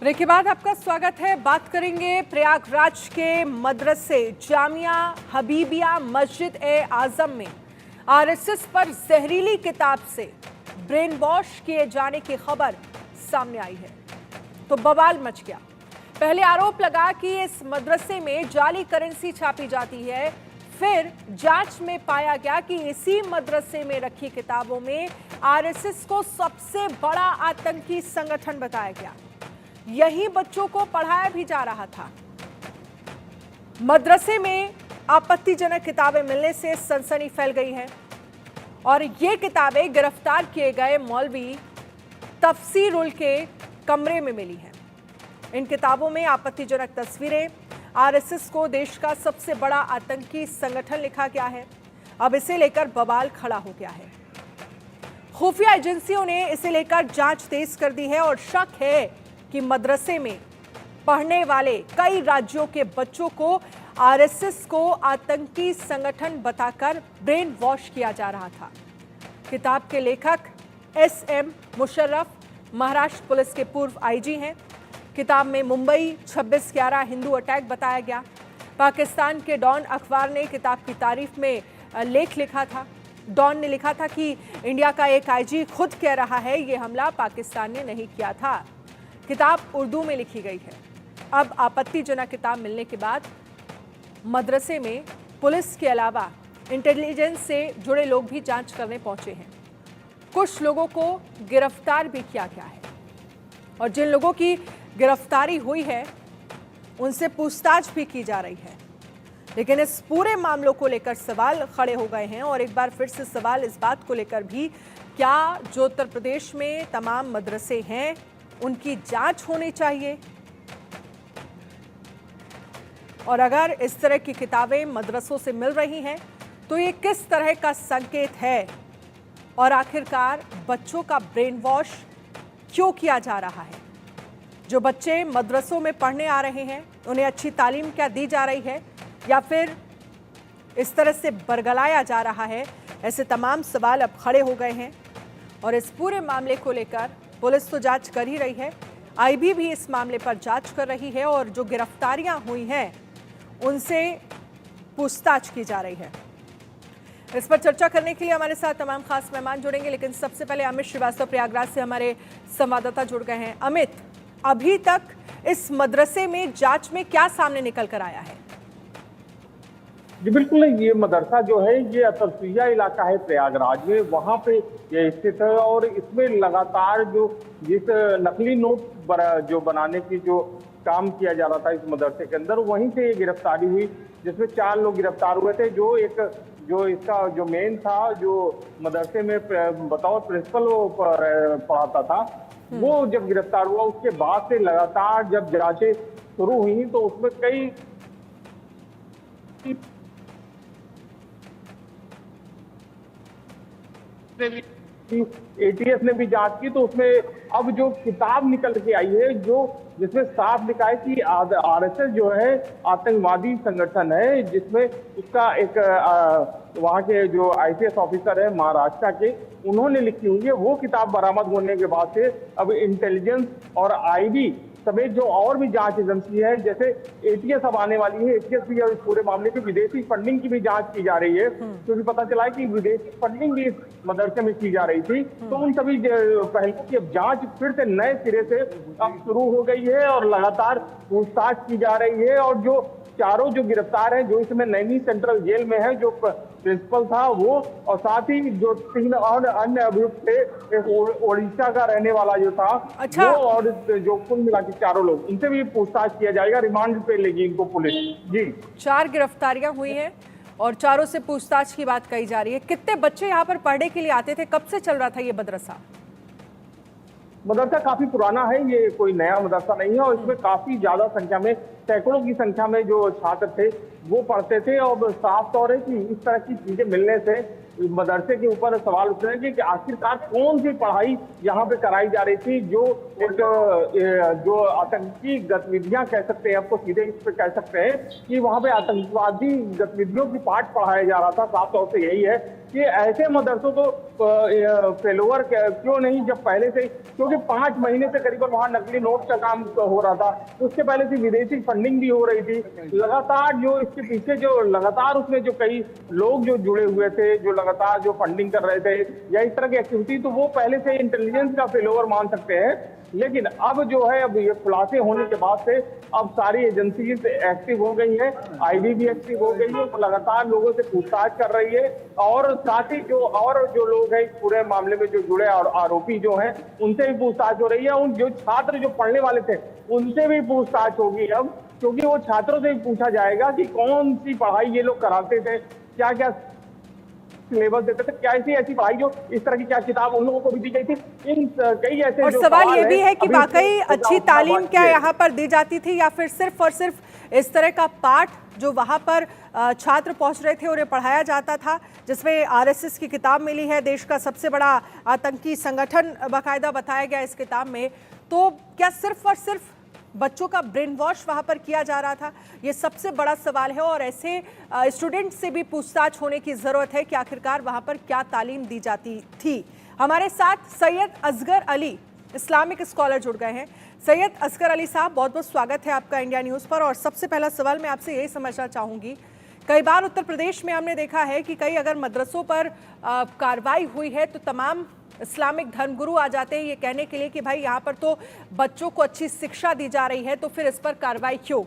Break के बाद आपका स्वागत है। बात करेंगे प्रयागराज के मदरसे जामिया हबीबिया मस्जिद ए आजम में आरएसएस पर जहरीली किताब से ब्रेन वॉश किए जाने की खबर सामने आई है तो बवाल मच गया। पहले आरोप लगा कि इस मदरसे में जाली करेंसी छापी जाती है, फिर जांच में पाया गया कि इसी मदरसे में रखी किताबों में आरएसएस को सबसे बड़ा आतंकी संगठन बताया गया। यही बच्चों को पढ़ाया भी जा रहा था। मदरसे में आपत्तिजनक किताबें मिलने से सनसनी फैल गई है और ये किताबें गिरफ्तार किए गए मौलवी तफसीरुल के कमरे में मिली हैं। इन किताबों में आपत्तिजनक तस्वीरें, आरएसएस को देश का सबसे बड़ा आतंकी संगठन लिखा गया है। अब इसे लेकर बवाल खड़ा हो गया है। खुफिया एजेंसियों ने इसे लेकर जांच तेज कर दी है और शक है कि मदरसे में पढ़ने वाले कई राज्यों के बच्चों को आरएसएस को आतंकी संगठन बताकर ब्रेन वॉश किया जा रहा था। किताब के लेखक एसएम मुशर्रफ महाराष्ट्र पुलिस के पूर्व आईजी हैं। किताब में मुंबई 26/11 हिंदू अटैक बताया गया। पाकिस्तान के डॉन अखबार ने किताब की तारीफ में लेख लिखा था। डॉन ने लिखा था कि इंडिया का एक आईजी खुद कह रहा है ये हमला पाकिस्तान ने नहीं किया था। किताब उर्दू में लिखी गई है। अब आपत्तिजनक किताब मिलने के बाद मदरसे में पुलिस के अलावा इंटेलिजेंस से जुड़े लोग भी जांच करने पहुंचे हैं। कुछ लोगों को गिरफ्तार भी किया गया है और जिन लोगों की गिरफ्तारी हुई है उनसे पूछताछ भी की जा रही है। लेकिन इस पूरे मामलों को लेकर सवाल खड़े हो गए हैं और एक बार फिर से सवाल इस बात को लेकर भी, क्या जो उत्तर प्रदेश में तमाम मदरसे हैं उनकी जांच होनी चाहिए? और अगर इस तरह की किताबें मदरसों से मिल रही हैं तो ये किस तरह का संकेत है? और आखिरकार बच्चों का ब्रेन वॉश क्यों किया जा रहा है? जो बच्चे मदरसों में पढ़ने आ रहे हैं उन्हें अच्छी तालीम क्या दी जा रही है या फिर इस तरह से बरगलाया जा रहा है? ऐसे तमाम सवाल अब खड़े हो गए हैं और इस पूरे मामले को लेकर पुलिस तो जांच कर ही रही है, आईबी भी इस मामले पर जांच कर रही है और जो गिरफ्तारियां हुई हैं उनसे पूछताछ की जा रही है। इस पर चर्चा करने के लिए हमारे साथ तमाम खास मेहमान जुड़ेंगे, लेकिन सबसे पहले अमित श्रीवास्तव प्रयागराज से हमारे संवाददाता जुड़ गए हैं। अमित, अभी तक इस मदरसे में जांच में क्या सामने निकल कर आया है? जी बिल्कुल, ये मदरसा जो है ये अतरफिया इलाका है प्रयागराज में, वहाँ पे ये स्थित है और इसमें लगातार जो जिस नकली नोट जो बनाने की जो काम किया जा रहा था इस मदरसे के अंदर, वहीं से ये गिरफ्तारी हुई जिसमें 4 लोग गिरफ्तार हुए थे। जो इसका जो मेन था, जो मदरसे में बतौर प्रिंसिपल वो पढ़ाता था, वो जब गिरफ्तार हुआ उसके बाद से लगातार जब जांचें शुरू हुई तो उसमें कई एटीएस ने भी जांच की तो उसमें अब जो किताब निकल के आई है जो जिसमें साफ लिखा है कि आरएसएस जो है आतंकवादी संगठन है, जिसमें उसका एक वहाँ के जो आईपीएस ऑफिसर है महाराष्ट्र के, उन्होंने लिखी हुई है। वो किताब बरामद होने के बाद से अब इंटेलिजेंस और आईबी समेत जो और भी जांच एजेंसी है, जैसे एटीएस अब आने वाली है, एटीएस भी इस पूरे मामले की विदेशी फंडिंग की भी जांच की जा रही है, क्योंकि पता चला है कि विदेशी फंडिंग भी इस मदरसे में की जा रही थी। तो उन सभी पहलुओं की अब जांच फिर से नए सिरे से अब शुरू हो गई है और लगातार पूछताछ की जा रही है। और जो चारों जो गिरफ्तार हैं, जो इसमें नैनी सेंट्रल जेल में है, जो प्रिंसिपल था वो, और साथ ही जो 3 और अन्य अभियुक्त थे, एक ओडिशा का रहने वाला जो था वो, और जो कुल मिला के चारों लोग, इनसे भी पूछताछ किया जाएगा। रिमांड पे लेगी इनको पुलिस। जी, 4 गिरफ्तारियां हुई हैं और चारों से पूछताछ की बात कही जा रही है। कितने बच्चे यहाँ पर पढ़ने के लिए आते थे? कब से चल रहा था ये मदरसा? मदरसा काफी पुराना है, ये कोई नया मदरसा नहीं है और इसमें काफी ज्यादा संख्या में, सैकड़ों की संख्या में जो छात्र थे वो पढ़ते थे। और साफ तौर है कि इस तरह की चीजें मिलने से मदरसे के ऊपर सवाल उठ रहे हैं कि आखिरकार कौन सी पढ़ाई यहाँ पे कराई जा रही थी, जो एक जो आतंकी गतिविधियां कह सकते हैं, आपको सीधे इस पे कह सकते हैं कि वहां पे आतंकवादी गतिविधियों की पाठ पढ़ाया जा रहा था। साफ तौर से यही है कि ऐसे मदरसों को फेलोवर क्यों नहीं, जब पहले से, क्योंकि 5 महीने से करीबन वहां नकली नोट का काम हो रहा था, उसके पहले से विदेशी फंडिंग भी हो रही थी लगातार। जो इसके पीछे जो लगातार उसमें जो कई लोग जो जुड़े हुए थे, जो लगातार जो फंडिंग कर रहे थे या इस तरह की एक्टिविटी, तो वो पहले से इंटेलिजेंस का फेलोवर मान सकते हैं। लेकिन अब जो है, अब ये खुलासे होने के बाद से अब सारी एजेंसीज एक्टिव हो गई है, आईबी भी एक्टिव हो गई है, वो लगातार लोगों से पूछताछ कर रही है और साथ ही जो लोग हैं इस पूरे मामले में जो जुड़े और आरोपी जो हैं उनसे भी पूछताछ हो रही है। उन जो छात्र जो पढ़ने वाले थे उनसे भी पूछताछ होगी अब, क्योंकि वो छात्रों से भी पूछा जाएगा कि कौन सी पढ़ाई ये लोग कराते थे, क्या क्या सिलेबस देते थे, क्या ऐसी पढ़ाई जो इस तरह की क्या किताब उन लोगों को भी दी गई थी। इन कई ऐसे और सवाल ये भी है कि वाकई अच्छी तालीम क्या यहाँ पर दी जाती थी, या फिर सिर्फ और सिर्फ इस तरह का पाठ जो वहाँ पर छात्र पहुँच रहे थे उन्हें पढ़ाया जाता था, जिसमें आरएसएस की किताब मिली है, देश का सबसे बड़ा आतंकी संगठन बाकायदा बताया गया इस किताब में। तो क्या सिर्फ और सिर्फ बच्चों का ब्रेन वॉश वहां पर किया जा रहा था? ये सबसे बड़ा सवाल है और ऐसे स्टूडेंट से भी पूछताछ होने की जरूरत है कि आखिरकार वहां पर क्या तालीम दी जाती थी। हमारे साथ सैयद असगर अली, इस्लामिक स्कॉलर, जुड़ गए हैं। सैयद असगर अली साहब, बहुत बहुत स्वागत है आपका इंडिया न्यूज़ पर। और सबसे पहला सवाल मैं आपसे यही समझना चाहूँगी, कई बार उत्तर प्रदेश में हमने देखा है कि कई अगर मदरसों पर कार्रवाई हुई है तो तमाम इस्लामिक धर्मगुरु आ जाते हैं ये कहने के लिए कि भाई यहाँ पर तो बच्चों को अच्छी शिक्षा दी जा रही है, तो फिर इस पर कार्रवाई क्यों?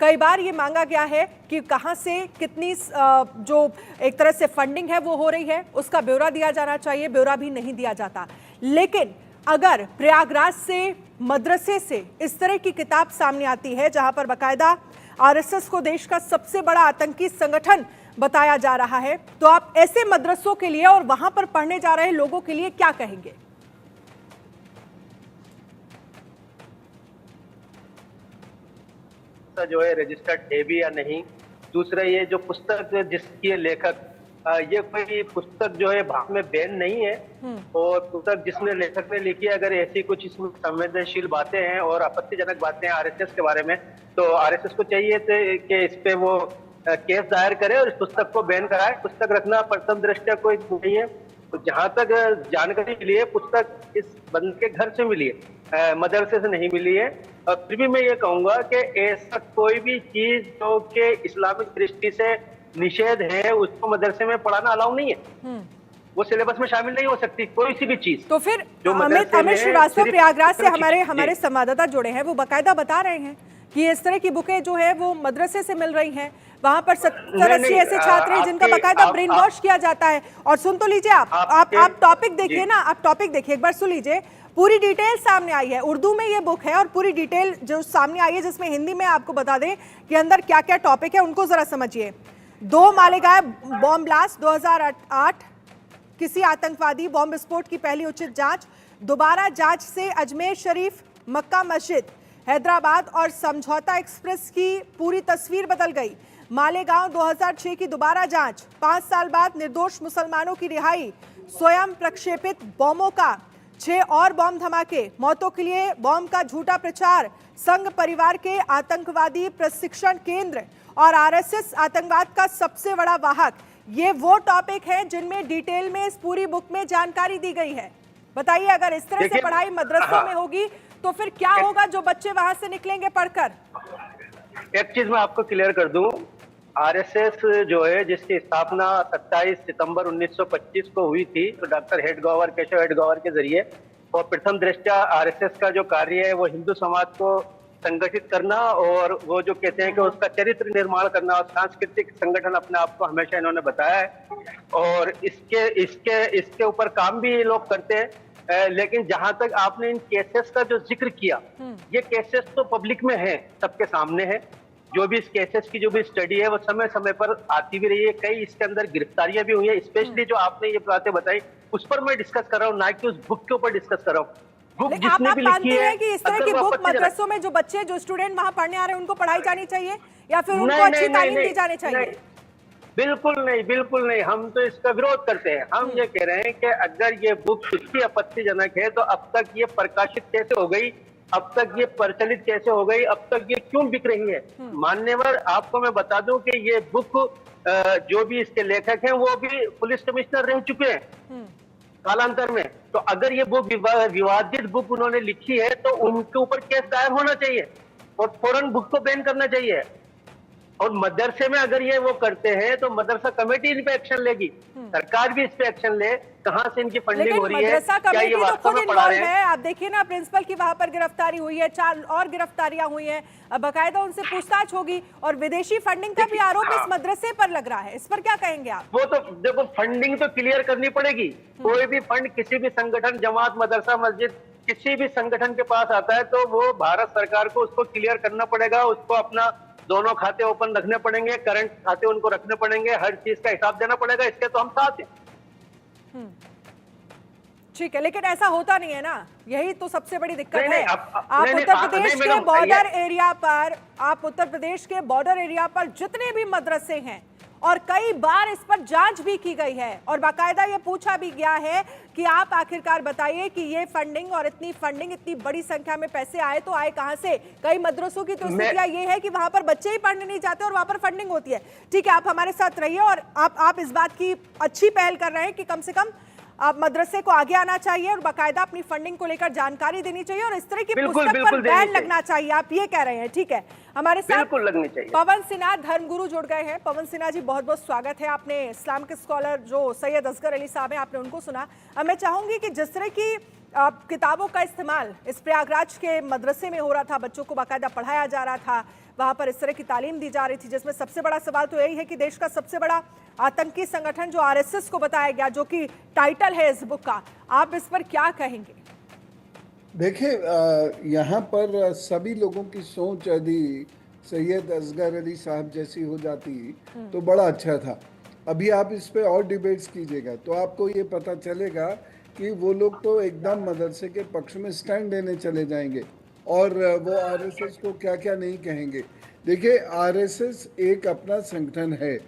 कई बार ये मांगा गया है कि कहाँ से कितनी जो एक तरह से फंडिंग है वो हो रही है, उसका ब्यौरा दिया जाना चाहिए, ब्यौरा भी नहीं दिया जाता। लेकिन अगर प्रयागराज से, मदरसे से इस तरह की किताब सामने आती है जहां पर बाकायदा आरएसएस को देश का सबसे बड़ा आतंकी संगठन बताया जा रहा है, तो आप ऐसे मदरसों के लिए और वहां पर पढ़ने जा रहे लोगों के लिए क्या कहेंगे? जो है रजिस्टर्ड है भी या नहीं। दूसरा, ये जो पुस्तक जिसकी लेखक, ये कोई पुस्तक जो है भारत में बैन नहीं है, और पुस्तक जिसने लेखक ने लिखी है, अगर ऐसी कुछ इसमें संवेदनशील बातें हैं और आपत्तिजनक बातें हैं आरएसएस के बारे में, तो आरएसएस को चाहिए थे कि इस पे वो केस दायर करे और इस पुस्तक को बैन कराए। पुस्तक रखना प्रथम दृष्टया कोई नहीं है। तो जहां तक जानकारी मिली है, पुस्तक इस बंदे के घर से मिली है, मदरसे से नहीं मिली है। और फिर भी मैं ये कहूंगा कि ऐसा कोई भी चीज जो कि इस्लामिक दृष्टि से निषेध है, उसको मदरसे में पढ़ाना अलाउ नहीं है। वो सिलेबस में शामिल नहीं हो सकती कोई सी भी चीज। तो फिर अमित श्रीवास्तव प्रयागराज से हमारे संवाददाता जुड़े हैं, वो बाकायदा बता रहे हैं कि इस तरह की बुकें जो है वो मदरसे से मिल रही हैं, वहां पर 70-80 ऐसे छात्र हैं जिनका बाकायदा ब्रेन वॉश किया जाता है। और सुन तो लीजिए, आप टॉपिक देखिए ना, आप टॉपिक देखिए, एक बार सुन लीजिए। पूरी डिटेल सामने आई है, उर्दू में ये बुक है और पूरी डिटेल जो सामने आई है, जिसमें हिंदी में आपको बता दें कि अंदर क्या क्या टॉपिक है, उनको जरा समझिए। 2 मालेगांव बॉम्ब ब्लास्ट, 2008 किसी आतंकवादी बॉम्ब विस्फोट की पहली उचित जांच, दोबारा जांच से अजमेर शरीफ, मक्का मस्जिद, हैदराबाद और समझौता एक्सप्रेस की पूरी तस्वीर बदल गई। मालेगांव 2006 की दोबारा जांच, 5 साल बाद निर्दोष मुसलमानों की रिहाई, स्वयं प्रक्षेपित बॉम्बों का 6 और बॉम्ब धमाके, मौतों के लिए बॉम्ब का झूठा प्रचार, संघ परिवार के आतंकवादी प्रशिक्षण केंद्र और आरएसएस आतंकवाद का सबसे बड़ा वाहक। ये वो टॉपिक है जिनमें डिटेल में इस पूरी बुक में जानकारी दी गई है। बताइए, अगर इस तरह से पढ़ाई मदरसों में होगी तो फिर क्या होगा जो बच्चे वहां से निकलेंगे पढ़कर? एक चीज मैं आपको क्लियर कर दूं, आरएसएस जो है जिसकी स्थापना 27 सितंबर 1925 को हुई थी, तो डॉक्टर हेडगेवार, केशव हेडगेवार के जरिए, और प्रथम दृष्टया आरएसएस का जो कार्य है वो हिंदू समाज को संगठित करना और वो जो कहते हैं कि उसका चरित्र निर्माण करना और सांस्कृतिक संगठन अपने आप को हमेशा इन्होंने बताया है, और इसके ऊपर काम भी ये लोग करते हैं। लेकिन जहां तक आपने इन केसेस का जो जिक्र किया, ये केसेस तो पब्लिक में है, सबके सामने है। जो भी इस केसेस की जो भी स्टडी है वो समय समय पर आती भी रही है, कई इसके अंदर गिरफ्तारियां भी हुई है। स्पेशली जो आपने ये बातें बताई उस पर मैं डिस्कस कर रहा हूँ, ना कि उस बुक के ऊपर डिस्कस कर रहा हूँ। बुक जिसने भी लिखी है कि इस तरह की बुक मदरसों में जो बच्चे, जो स्टूडेंट वहां पढ़ने आ रहे हैं उनको पढ़ाई जानी चाहिए या फिर उनको अच्छी तालीम दी जानी चाहिए? बिल्कुल नहीं, बिल्कुल नहीं, हम तो इसका विरोध करते हैं। हम ये कह रहे हैं कि अगर ये बुक इतनी आपत्तिजनक है तो अब तक ये प्रकाशित कैसे हो गई, अब तक ये प्रचलित कैसे हो गई, अब तक ये क्यों बिक रही है? मान्यवर, आपको मैं बता दूं कि ये बुक जो भी इसके लेखक हैं वो भी पुलिस कमिश्नर रह चुके हैं कालांतर में। तो अगर ये बुक विवादित बुक उन्होंने लिखी है तो उनके ऊपर केस दायर होना चाहिए और फौरन बुक को बैन करना चाहिए। और मदरसे में अगर ये वो करते हैं तो मदरसा कमेटी इन पे एक्शन लेगी, सरकार भी इस पे एक्शन ले। कहां से इनकी फंडिंग हो रही है, मदरसा क्या ये कमेटी तो वास्तव खुद में पढ़ा रहे इन्वॉल्व हैं? है। आप देखिए ना, प्रिंसिपल की वहां पर गिरफ्तारी हुई है, 4 और गिरफ्तारियां हुई हैं, बाकायदा उनसे पूछताछ होगी। और विदेशी फंडिंग का भी आरोप इस मदरसे पर लग रहा है, इस पर क्या कहेंगे आप? वो तो देखो, फंडिंग तो क्लियर करनी पड़ेगी। कोई भी फंड किसी भी संगठन, जमात, मदरसा, मस्जिद, किसी भी संगठन के पास आता है तो वो भारत सरकार को उसको क्लियर करना पड़ेगा। उसको अपना दोनों खाते ओपन रखने पड़ेंगे, करंट खाते उनको रखने पड़ेंगे, हर चीज का हिसाब देना पड़ेगा। इसके तो हम साथ हैं। ठीक है, लेकिन ऐसा होता नहीं है ना, यही तो सबसे बड़ी दिक्कत नहीं, है। नहीं, आप नहीं, उत्तर प्रदेश नहीं, के मैडम, बॉर्डर एरिया पर, आप उत्तर प्रदेश के बॉर्डर एरिया पर जितने भी मदरसे हैं, और कई बार इस पर जांच भी की गई है और बाकायदा ये पूछा भी गया है कि आप आखिरकार बताइए कि ये फंडिंग और इतनी फंडिंग, इतनी बड़ी संख्या में पैसे आए तो आए कहां से? कई मदरसों की तो स्थितियां ये है कि वहां पर बच्चे ही पढ़ने नहीं जाते और वहां पर फंडिंग होती है। ठीक है, आप हमारे साथ रहिए और आप इस बात की अच्छी पहल कर रहे हैं कि कम से कम आप मदरसे को आगे आना चाहिए और बाकायदा अपनी फंडिंग को लेकर जानकारी देनी चाहिए और इस तरह की पुस्तक पर बैन लगना चाहिए, आप ये कह रहे हैं। ठीक है, हमारे साथ बिल्कुल लगनी चाहिए। पवन सिन्हा धर्मगुरु जुड़ गए हैं। पवन सिन्हा जी, बहुत बहुत स्वागत है। आपने इस्लामिक स्कॉलर जो सैयद असगर अली साहब हैं, आपने उनको सुना। अब मैं चाहूंगी कि जिस तरह की किताबों का इस्तेमाल इस प्रयागराज के मदरसे में हो रहा था, बच्चों को बाकायदा पढ़ाया जा रहा था, वहां पर इस तरह की तालीम दी जा रही थी, जिसमें सबसे बड़ा सवाल तो यही है कि देश का सबसे बड़ा आतंकी संगठन जो आरएसएस को बताया गया, जो कि टाइटल है इस बुक का, आप इस पर क्या कहेंगे? देखिए, यहाँ पर सभी लोगों की सोच यदि सैयद असगर अली साहब जैसी हो जाती तो बड़ा अच्छा था। अभी आप इस पे और डिबेट्स कीजिएगा तो आपको ये पता चलेगा कि वो लोग तो एकदम मदरसे के पक्ष में स्टैंड लेने चले जाएंगे और वो आरएसएस को क्या क्या नहीं कहेंगे। देखिए, आरएसएस एक अपना संगठन है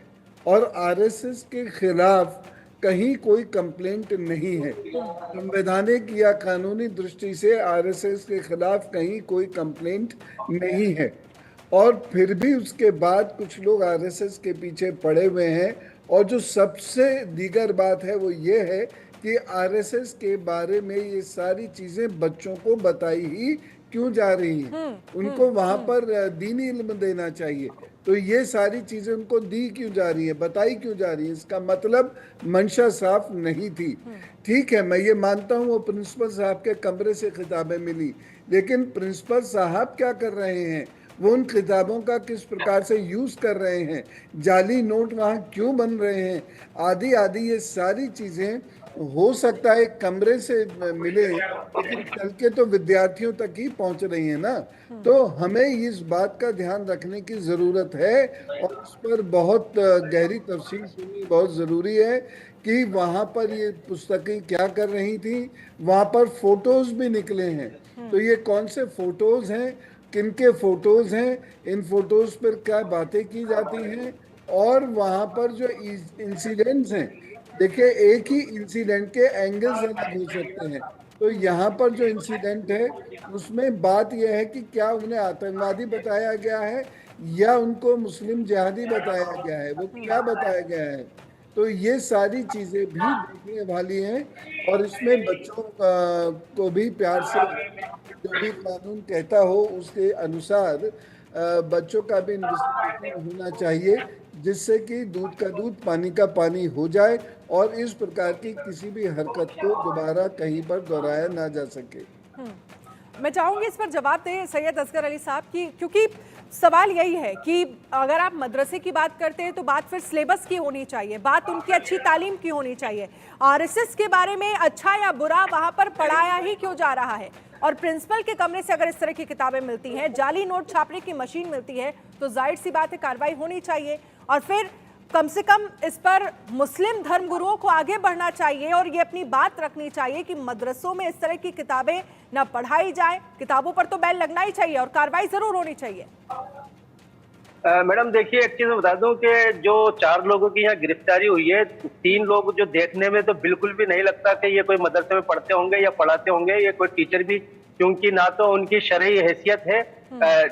और आरएसएस के खिलाफ कहीं कोई कंप्लेंट नहीं है। संवैधानिक या कानूनी दृष्टि से आरएसएस के खिलाफ कहीं कोई कंप्लेंट नहीं है और फिर भी उसके बाद कुछ लोग आरएसएस के पीछे पड़े हुए हैं। और जो सबसे दीगर बात है वो ये है कि आरएसएस के बारे में ये सारी चीजें बच्चों को बताई ही क्यों जा रही हैं? उनको वहां पर दीनी इल्म देना चाहिए, तो ये सारी चीजें उनको दी क्यों जा रही है, बताई क्यों जा रही है? इसका मतलब मंशा साफ नहीं थी। ठीक है, मैं ये मानता हूँ वो प्रिंसिपल साहब के कमरे से किताबें मिली, लेकिन प्रिंसिपल साहब क्या कर रहे हैं, वो उन किताबों का किस प्रकार से यूज कर रहे हैं, जाली नोट वहाँ क्यों बन रहे हैं, आदि आदि ये सारी चीजें हो सकता है कमरे से मिले, लेकिन चल के तो विद्यार्थियों तक ही पहुंच रही है ना। तो हमें इस बात का ध्यान रखने की जरूरत है और इस पर बहुत गहरी तफसील सुननी बहुत जरूरी है कि वहां पर ये पुस्तकें क्या कर रही थी। वहां पर फोटोज भी निकले हैं, तो ये कौन से फोटोज हैं, किनके फोटोज हैं, इन फोटोज पर क्या बातें की जाती हैं और वहां पर जो इंसिडेंट्स हैं, देखिए एक ही इंसिडेंट के एंगल्स अलग हो सकते हैं। तो यहाँ पर जो इंसिडेंट है उसमें बात यह है कि क्या उन्हें आतंकवादी बताया गया है या उनको मुस्लिम जिहादी बताया गया है, वो क्या बताया गया है। तो ये सारी चीजें भी देखने वाली हैं और इसमें बच्चों को भी प्यार से जो भी कानून कहता हो उसके अनुसार बच्चों का भी इन्वेस्टिगेशन होना चाहिए, जिससे कि दूध का दूध पानी का पानी हो जाए और इस प्रकार की किसी भी हरकत को दोबारा कहीं पर दोहराया ना जा सके। मैं चाहूंगी इस पर जवाब दें सैयद असगर अली साहब की, क्योंकि सवाल यही है कि अगर आप मदरसे की बात करते हैं तो बात फिर सिलेबस की होनी चाहिए, बात उनकी अच्छी तालीम की होनी चाहिए। आरएसएस के बारे में अच्छा या बुरा वहां पर पढ़ाया ही क्यों जा रहा है? और प्रिंसिपल के कमरे से अगर इस तरह की किताबें मिलती हैं, जाली नोट छापने की मशीन मिलती है, तो जाहिर सी बात है कार्रवाई होनी चाहिए और फिर कम से कम इस पर मुस्लिम धर्मगुरुओं को आगे बढ़ना चाहिए और ये अपनी बात रखनी चाहिए कि मदरसों में इस तरह की किताबें ना पढ़ाई जाए। किताबों पर तो बैन लगना ही चाहिए और कार्रवाई जरूर होनी चाहिए। मैडम देखिए, एक चीज मैं बता दूं कि जो 4 लोगों की यहाँ गिरफ्तारी हुई है, 3 लोग जो देखने में तो बिल्कुल भी नहीं लगता कि ये कोई मदरसे में पढ़ते होंगे या पढ़ाते होंगे, ये कोई टीचर भी, क्योंकि ना तो उनकी शरई हैसियत है।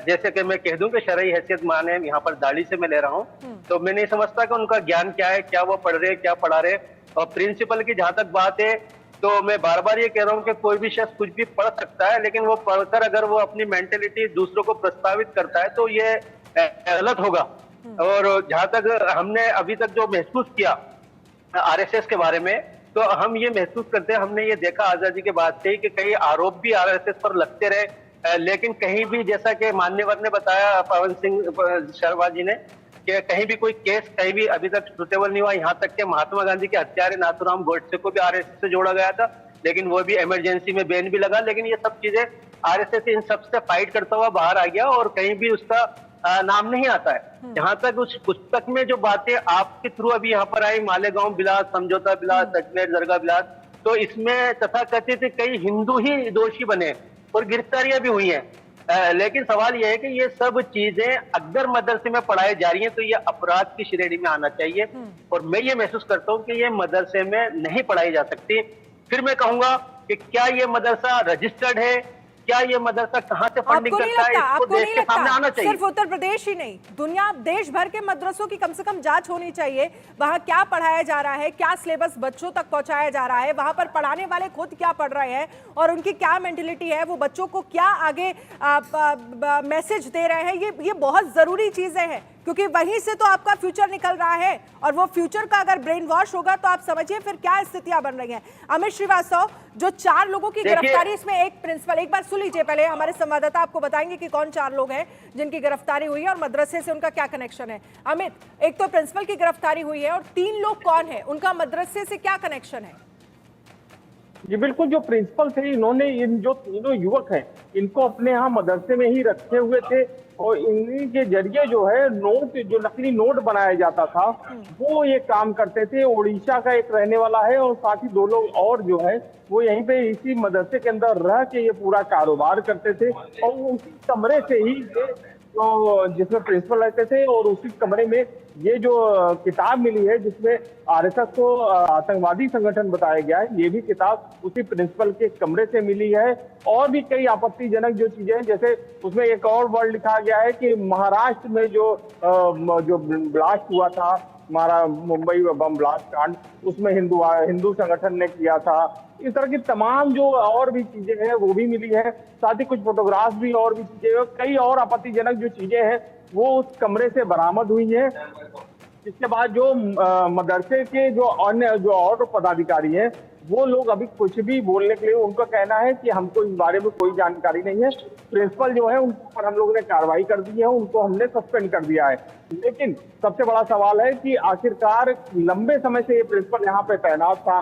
जैसे कि मैं कह दूं कि शरई हैसियत माने यहाँ पर दाढ़ी से मैं ले रहा हूँ, तो मैं नहीं समझता कि उनका ज्ञान क्या है, क्या वो पढ़ रहे, क्या पढ़ा रहे। और प्रिंसिपल की जहां तक बात है, तो मैं बार बार ये कह रहा हूँ कि कोई भी शख्स कुछ भी पढ़ सकता है, लेकिन वो पढ़कर अगर वो अपनी मेंटेलिटी दूसरों को प्रस्तावित करता है तो ये गलत होगा। और जहां तक हमने अभी तक जो महसूस किया आरएसएस के बारे में, तो हम ये महसूस करते हैं, हमने ये देखा आजादी के बाद से कि कई आरोप भी आरएसएस पर लगते रहे, लेकिन कहीं भी, जैसा कि मान्यवर ने बताया, पवन सिंह शर्मा जी ने, कि कहीं भी कोई केस कहीं भी अभी तक सुटेबल नहीं हुआ। यहाँ तक कि महात्मा गांधी के हत्यारे नाथूराम गोडसे को भी आरएसएस से जोड़ा गया था, लेकिन वो भी इमरजेंसी में बैन भी लगा। लेकिन ये सब चीजें आरएसएस इन सब से फाइट करता हुआ बाहर आ गया और कहीं भी उसका नाम नहीं आता है। जहां तक उस पुस्तक में जो बातें आपके थ्रू अभी यहाँ पर आई, मालेगांव बिलास, समझौता बिलास, अजमेर दरगाह बिलास, तो इसमें तथाकथित कई हिंदू ही दोषी बने और गिरफ्तारियां भी हुई हैं। लेकिन सवाल यह है कि ये सब चीजें अगर मदरसे में पढ़ाई जा रही हैं तो ये अपराध की श्रेणी में आना चाहिए, और मैं ये महसूस करता हूँ कि ये मदरसे में नहीं पढ़ाई जा सकती। फिर मैं कहूंगा कि क्या ये मदरसा रजिस्टर्ड है, क्या ये मदरसा कहाँ से फंडिंग करता है, इसको देश के सामने आना चाहिए। सिर्फ उत्तर प्रदेश ही नहीं, दुनिया देश भर के मदरसों की कम से कम जांच होनी चाहिए। वहां क्या पढ़ाया जा रहा है, क्या सिलेबस बच्चों तक पहुंचाया जा रहा है, वहां पर पढ़ाने वाले खुद क्या पढ़ रहे हैं और उनकी क्या मेंटेलिटी है, वो बच्चों को क्या आगे मैसेज दे रहे हैं। ये बहुत जरूरी चीजें हैं, क्योंकि वहीं से तो आपका फ्यूचर निकल रहा है, और वो फ्यूचर का अगर ब्रेन वॉश होगा तो आप समझिए फिर क्या स्थितियां बन रही हैं। अमित श्रीवास्तव, जो 4 लोगों की गिरफ्तारी, इसमें एक प्रिंसिपल, एक बार सुन लीजिए पहले, हमारे संवाददाता आपको बताएंगे कि कौन 4 लोग हैं जिनकी गिरफ्तारी हुई है और मदरसे से उनका क्या कनेक्शन है। अमित, एक तो प्रिंसिपल की गिरफ्तारी हुई है और 3 लोग कौन है, उनका मदरसे से क्या कनेक्शन है? जी बिल्कुल, जो प्रिंसिपल थे, इन्होंने इन जो तीनों युवक हैं इनको अपने यहाँ मदरसे में ही रखे हुए थे, और इन्हीं के जरिए जो है नोट, जो नकली नोट बनाया जाता था, वो ये काम करते थे। उड़ीसा का एक रहने वाला है और साथ ही 2 लोग और जो है वो यहीं पे इसी मदरसे के अंदर रह के ये पूरा कारोबार करते थे, और उसी कमरे से ही तो जिसमें प्रिंसिपल रहते थे, और उसी कमरे में ये जो किताब मिली है जिसमें आरएसएस को आतंकवादी संगठन बताया गया है, ये भी किताब उसी प्रिंसिपल के कमरे से मिली है। और भी कई आपत्तिजनक जो चीजें हैं, जैसे उसमें एक और वर्ड लिखा गया है कि महाराष्ट्र में जो ब्लास्ट हुआ था, हमारा मुंबई बम ब्लास्ट कांड, उसमें हिंदू संगठन ने किया था। इस तरह की तमाम जो और भी चीजें हैं वो भी मिली है, साथ ही कुछ फोटोग्राफ्स भी और भी चीजें, कई और आपत्तिजनक जो चीजें हैं वो उस कमरे से बरामद हुई है। इसके बाद जो मदरसे के जो अन्य जो और पदाधिकारी हैं वो लोग अभी कुछ भी बोलने के लिए, उनका कहना है कि हमको इस बारे में कोई जानकारी नहीं है। प्रिंसिपल जो है उन पर हम लोगों ने कार्रवाई कर दी है, उनको हमने सस्पेंड कर दिया है। लेकिन सबसे बड़ा सवाल है कि आखिरकार लंबे समय से ये प्रिंसिपल यहाँ पे तैनात था,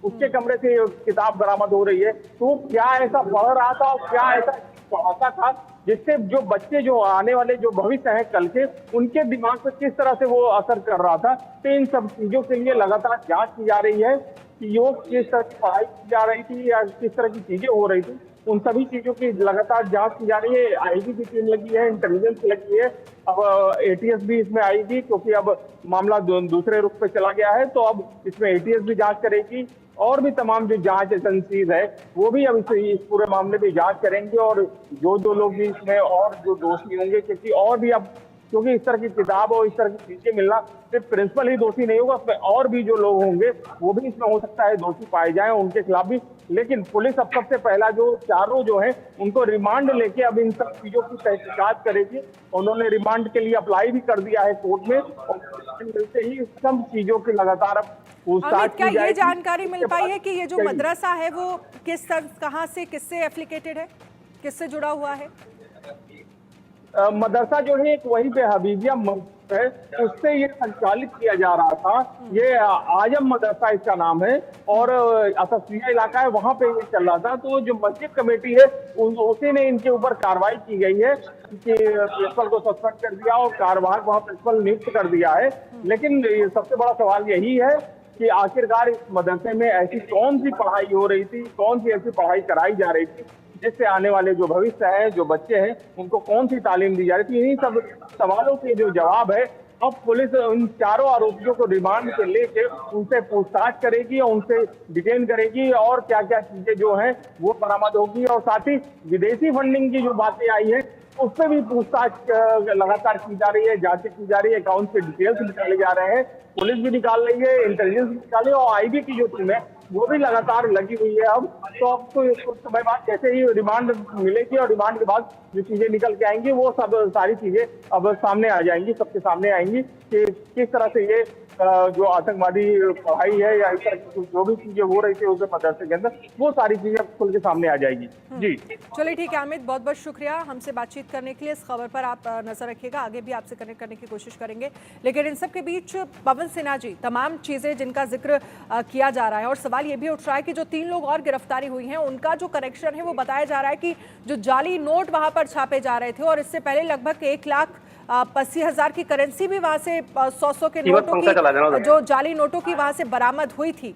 उसके कमरे से किताब बरामद हो रही है, तो क्या ऐसा पढ़ रहा था और क्या ऐसा पढ़ाता था जिससे जो बच्चे, जो आने वाले जो भविष्य है कल के, उनके दिमाग पर किस तरह से वो असर कर रहा था। तो इन सब चीजों के लिए लगातार जांच की जा रही है कि योग किस तरह की पढ़ाई की जा रही थी या किस तरह की चीजें हो रही थी, उन सभी चीजों की लगातार जांच की जा रही है। आईबी की टीम लगी है, इंटेलिजेंस लगी है, अब एटीएस भी इसमें आएगी, क्योंकि अब मामला दूसरे रुख पे चला गया है, तो अब इसमें एटीएस भी जांच करेगी, और भी तमाम जो जांच एजेंसीज है वो भी अब इस पूरे मामले में जांच करेंगे, और जो लोग भी इसमें और जो दोषी होंगे, क्योंकि और भी अब, क्योंकि इस तरह की किताब और इस तरह की चीजें मिलना, सिर्फ प्रिंसिपल ही दोषी नहीं होगा, उसमें और भी जो लोग होंगे वो भी इसमें हो सकता है दोषी पाए जाएं, उनके खिलाफ भी। लेकिन पुलिस अब सबसे पहला जो 4 जो है उनको रिमांड लेके अब इन सब चीजों की तहकीकात करेगी। उन्होंने रिमांड के लिए अप्लाई भी कर दिया है कोर्ट में, और मिलते ही सब चीजों की लगातार अब अमित, क्या ये जानकारी मिल पाई है कि ये जो मदरसा है वो किस तरह, कहाँ से, किससे एफिलिएटेड है, किससे जुड़ा हुआ है? मदरसा जो है एक वहीं पे हबीबिया मस्जिद है, उससे ये संचालित किया जा रहा था। ये आजम मदरसा इसका नाम है, और असफिया इलाका है, वहां पे ये चल रहा था। तो जो मस्जिद कमेटी है उसी ने इनके ऊपर कार्रवाई की गई है कि प्रिंसिपल को सस्पेंड कर दिया और कार्यवाहक वहां प्रिंसिपल नियुक्त कर दिया है। लेकिन सबसे बड़ा सवाल यही है कि आखिरकार इस मदरसे में ऐसी कौन सी पढ़ाई हो रही थी, कौन सी ऐसी पढ़ाई कराई जा रही थी जिससे आने वाले जो भविष्य है, जो बच्चे हैं, उनको कौन सी तालीम दी जा रही थी, इन्हीं सब सवालों के जो जवाब है अब पुलिस उन चारों आरोपियों को रिमांड पे लेके उनसे पूछताछ करेगी और उनसे डिटेन करेगी और क्या क्या चीजें जो है वो बरामद होगी। और साथ ही विदेशी फंडिंग की जो बातें आई है उस पर भी पूछताछ लगातार की जा रही है, जांच की जा रही है, अकाउंट के डिटेल्स निकाले जा रहे हैं, पुलिस भी निकाल रही है, इंटेलिजेंस भी निकाल रही है और आईबी की जो टीम है वो भी लगातार लगी हुई है। अब तो कुछ समय बाद जैसे ही रिमांड मिलेगी और रिमांड के बाद जो चीजें निकल के आएंगी वो सब सारी चीजें अब सामने आ जाएंगी, सबके सामने आएंगी कि किस तरह से ये जो आतंकवादी पढ़ाई है या इस तरह की जो भी चीजें हो रही थी उस मदरसे के अंदर, वो सारी चीजें खुल के सामने आ जाएगी। जी चलिए ठीक है अमित, बहुत बहुत शुक्रिया हमसे बातचीत करने के लिए। इस खबर पर आप नजर रखिएगा, आगे भी आपसे कनेक्ट करने की कोशिश करेंगे। लेकिन इन सब के बीच पवन सिन्हा जी, तमाम चीजें जिनका जिक्र किया जा रहा है और सवाल ये भी उठ रहा है कि जो 3 लोग और गिरफ्तारी हुई हैं उनका जो कनेक्शन है वो बताया जा रहा है कि जो जाली नोट वहां पर छापे जा रहे थे और इससे पहले लगभग 1,80,000 की करेंसी भी वहां से 100 के नोटों की, जो जाली नोटों की वहां से बरामद हुई थी।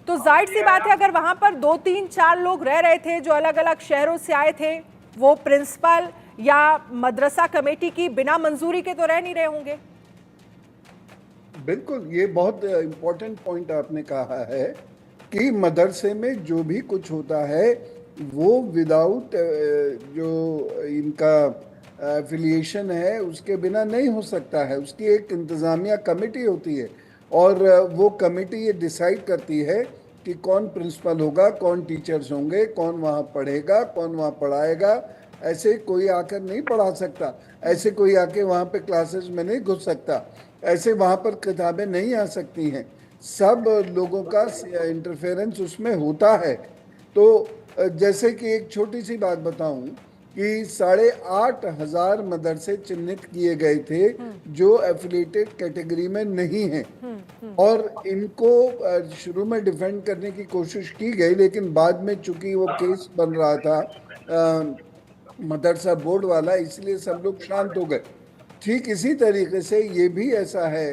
तो जाहिर सी बात है अगर वहां पर 2, 3, 4 लोग रह रहे थे जो अलग अलग शहरों से आए थे, वो प्रिंसिपल या मदरसा कमेटी की बिना मंजूरी के तो रह नहीं रहे होंगे। बिल्कुल, ये बहुत इम्पोर्टेंट पॉइंट आपने कहा है कि मदरसे में जो भी कुछ होता है वो विदाउट जो इनका एफिलिएशन है उसके बिना नहीं हो सकता है। उसकी एक इंतज़ामिया कमेटी होती है और वो कमेटी ये डिसाइड करती है कि कौन प्रिंसिपल होगा, कौन टीचर्स होंगे, कौन वहाँ पढ़ेगा, कौन वहाँ पढ़ाएगा। ऐसे कोई आकर नहीं पढ़ा सकता, ऐसे कोई आके वहाँ पे क्लासेस में नहीं घुस सकता, ऐसे वहाँ पर किताबें नहीं आ सकती हैं। सब लोगों का इंटरफेरेंस उसमें होता है। तो जैसे कि एक छोटी सी बात बताऊं कि 8,500 मदरसे चिन्हित किए गए थे जो एफिलिएटेड कैटेगरी में नहीं हैं और इनको शुरू में डिफेंड करने की कोशिश की गई, लेकिन बाद में चूंकि वो केस बन रहा था मदरसा बोर्ड वाला, इसलिए सब लोग शांत हो गए। ठीक इसी तरीके से ये भी ऐसा है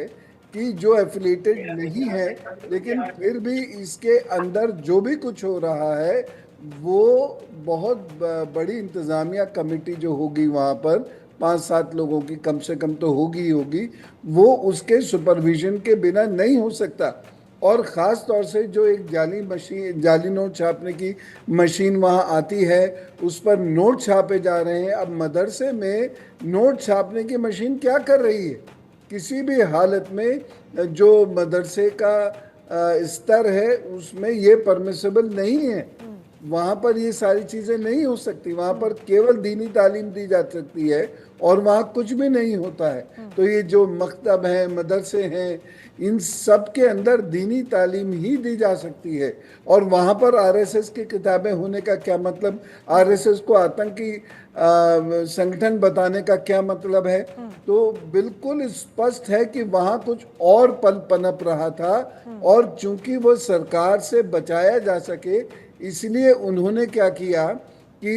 कि जो एफिलिएटेड नहीं है लेकिन फिर भी इसके अंदर जो भी कुछ हो रहा है वो बहुत बड़ी इंतज़ामिया कमेटी जो होगी वहाँ पर 5-7 लोगों की कम से कम तो होगी ही होगी, वो उसके सुपरविजन के बिना नहीं हो सकता। और ख़ास तौर से जो एक जाली नोट छापने की मशीन वहाँ आती है, उस पर नोट छापे जा रहे हैं। अब मदरसे में नोट छापने की मशीन क्या कर रही है? किसी भी हालत में जो मदरसे का स्तर है उसमें ये परमिसिबल नहीं है, वहाँ पर ये सारी चीज़ें नहीं हो सकती। वहाँ पर केवल दीनी तालीम दी जा सकती है और वहाँ कुछ भी नहीं होता है। तो ये जो मकतब हैं, मदरसे हैं, इन सब के अंदर दीनी तालीम ही दी जा सकती है। और वहाँ पर आरएसएस की किताबें होने का क्या मतलब, आरएसएस को आतंकी संगठन बताने का क्या मतलब है? तो बिल्कुल स्पष्ट है कि वहाँ कुछ और पनप रहा था और चूंकि वो सरकार से बचाया जा सके इसलिए उन्होंने क्या किया कि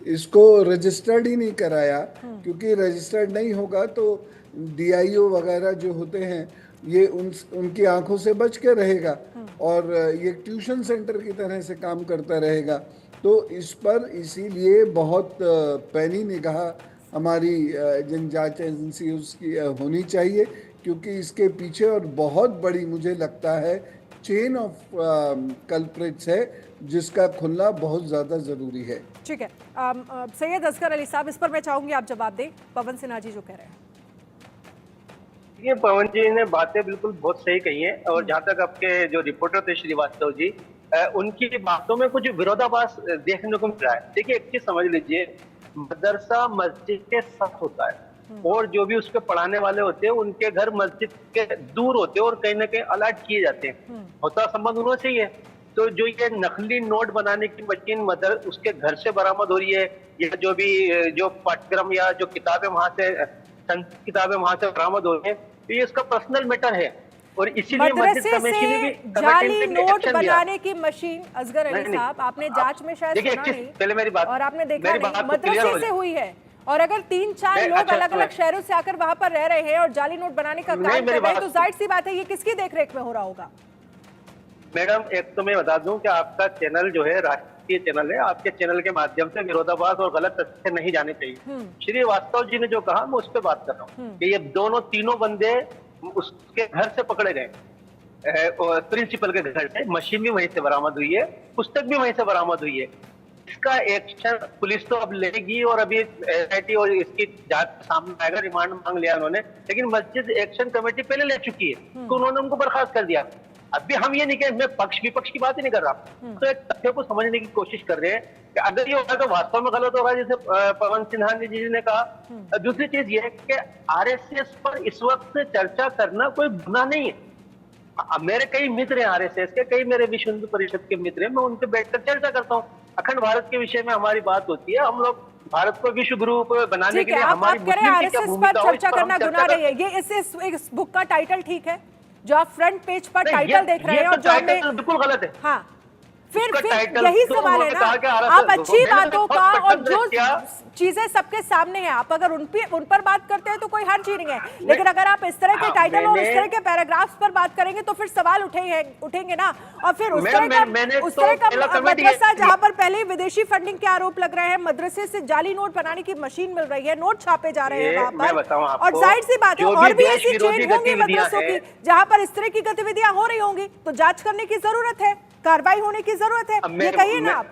इसको रजिस्टर्ड ही नहीं कराया, क्योंकि रजिस्टर्ड नहीं होगा तो डीआईओ वगैरह जो होते हैं ये उनकी आंखों से बच के रहेगा और ये ट्यूशन सेंटर की तरह से काम करता रहेगा। तो इस पर इसीलिए बहुत पैनी निगाह हमारी जिन जांच एजेंसी उसकी होनी चाहिए, क्योंकि इसके पीछे और बहुत बड़ी मुझे लगता है चेन ऑफ कल्प्रिट्स है जिसका खुलना बहुत ज़्यादा ज़रूरी है। ठीक है सैयद असगर अली साहब, इस पर मैं चाहूंगी आप जवाब दें। पवन सिन्हा जी जो कह रहे हैं, ये पवन जी ने बातें बिल्कुल बहुत सही कही हैं और जहाँ तक आपके जो रिपोर्टर थे श्रीवास्तव जी, उनकी बातों में कुछ विरोधाभास देखने को मिल रहा है। देखिए एक चीज समझ लीजिए, मदरसा मस्जिद के साथ होता है और जो भी उसके पढ़ाने वाले होते हैं उनके घर मस्जिद के दूर होते हैं और कहीं ना कहीं अलर्ट किए जाते हैं, होता संबंध उन्होंने से ही है। तो जो ये नकली नोट बनाने की मशीन उसके घर से बरामद हो रही है, या जो भी जो पाठ्यक्रम या जो किताबें वहां से बरामद हो रही है, तो ये इसका पर्सनल मैटर है और इसीलिए मस्जिद कमेटी ने भी जाली नोट बनाने की मशीन, असगर अली साहब आपने जांच में शायद सुना नहीं, पहले मेरी बात और आपने देखा नहीं, मदरसे से हुई है। और अगर 3-4 लोग अलग अलग शहरों से आकर वहां पर रह रहे हैं और जाली नोट बनाने का काम कर रहे हैं, तो जाहिर सी बात है ये किसकी देखरेख में हो रहा होगा? मैडम एक तो मैं बता दूं कि आपका चैनल जो है राष्ट्रीय चैनल है, आपके चैनल के माध्यम से विरोधाभास और गलत तथ्य नहीं जाने चाहिए। श्रीवास्तव जी ने जो कहा मैं उस पर बात कर रहा हूँ कि ये तीनों बंदे उसके घर से पकड़े गए, प्रिंसिपल के घर से, मशीन भी वहीं से बरामद हुई है, पुस्तक भी वहीं से बरामद हुई है। इसका एक्शन पुलिस तो अब लेगी और अभी एसआईटी और इसकी जांच सामने आएगा, रिमांड मांग लिया उन्होंने, लेकिन मस्जिद एक्शन कमेटी पहले ले चुकी है तो उन्होंने उनको बर्खास्त कर दिया। अभी हम ये नहीं कह, मैं पक्ष विपक्ष की बात ही नहीं कर रहा, तो एक तथ्य को समझने की कोशिश कर रहे हैं कि अगर ये होगा तो वास्तव में गलत होगा, जैसे पवन सिन्हा जी ने कहा। दूसरी चीज ये है कि आरएसएस पर इस वक्त चर्चा करना कोई गुनाह नहीं है। मेरे कई मित्र हैं आरएसएस के, कई मेरे विश्व हिंदू परिषद के मित्र हैं, मैं उनसे बैठकर चर्चा करता हूँ। अखंड भारत के विषय में हमारी बात होती है, हम लोग भारत को विश्व गुरु बनाने के लिए हमारी आरएसएस पर चर्चा करना गुनाह नहीं है। ये इस बुक का टाइटल ठीक है जो आप फ्रंट पेज पर टाइटल देख रहे हैं और जो हमने बिल्कुल गलत है। हाँ, फिर यही सवाल है ना, आप अच्छी बातों का और जो चीजें सबके सामने हैं, आप अगर उन पर बात करते हैं तो कोई हर्ज ही नहीं है, लेकिन अगर आप इस तरह के टाइटल और इस तरह के पैराग्राफ्स पर बात करेंगे तो फिर सवाल उठेंगे ना। और फिर उस तरह का मदरसा जहां पर पहले विदेशी फंडिंग के आरोप लग रहे हैं, मदरसे से जाली नोट बनाने की मशीन मिल रही है, नोट छापे जा रहे हैं वहां पर, और जाहिर सी बात है और भी ऐसी चेन होंगी मदरसों की जहां पर इस तरह की गतिविधियां हो रही होंगी, तो जांच करने की जरूरत है, कार्रवाई होने की जरूरत है, ये कहिए ना आप।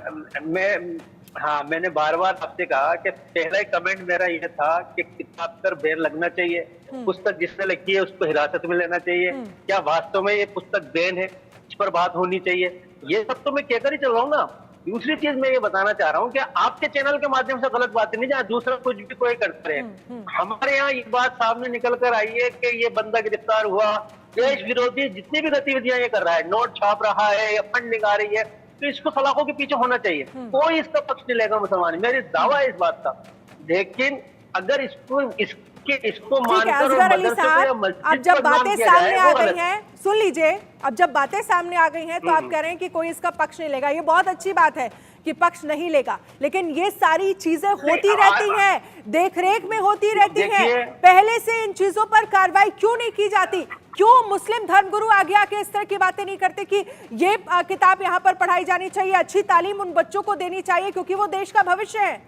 हाँ, मैंने बार बार आपसे कहा कि पहला कमेंट मेरा ये था कि किताब पर बैन लगना चाहिए, पुस्तक जिसने लिखी है उसको हिरासत में लेना चाहिए। क्या वास्तव में ये पुस्तक बैन है, इस पर बात होनी चाहिए, ये सब तो मैं कहकर ही चल रहा हूँ ना। दूसरी चीज मैं ये बताना चाह रहा हूँ कि आपके चैनल के माध्यम से गलत बात नहीं, जहाँ दूसरा कुछ भी कोई करते हैं, हमारे यहाँ ये बात सामने निकल कर आई है कि ये बंदा गिरफ्तार हुआ, देश विरोधी जितनी भी गतिविधियां ये कर रहा है, नोट छाप रहा है या फंडिंग आ रही है, तो इसको सलाखों के पीछे होना चाहिए, कोई इसका पक्ष नहीं लेगा मुसलमान, मेरी दावा है इस बात का। लेकिन अगर इसको मानकर असगर अली साहब, अब जब बातें सामने आ गई हैं, सुन लीजिए, अब जब बातें सामने आ गई हैं तो आप कह रहे हैं कि कोई इसका पक्ष नहीं लेगा, ये बहुत अच्छी बात है कि पक्ष नहीं लेगा, लेकिन ये सारी चीजें होती रहती हैं, देखरेख में होती रहती हैं, पहले से इन चीजों पर कार्रवाई क्यों नहीं की जाती? क्यों मुस्लिम धर्मगुरु आगे आके इस तरह की बातें नहीं करते कि ये किताब यहाँ पर पढ़ाई जानी चाहिए, अच्छी तालीम उन बच्चों को देनी चाहिए क्योंकि वो देश का भविष्य है?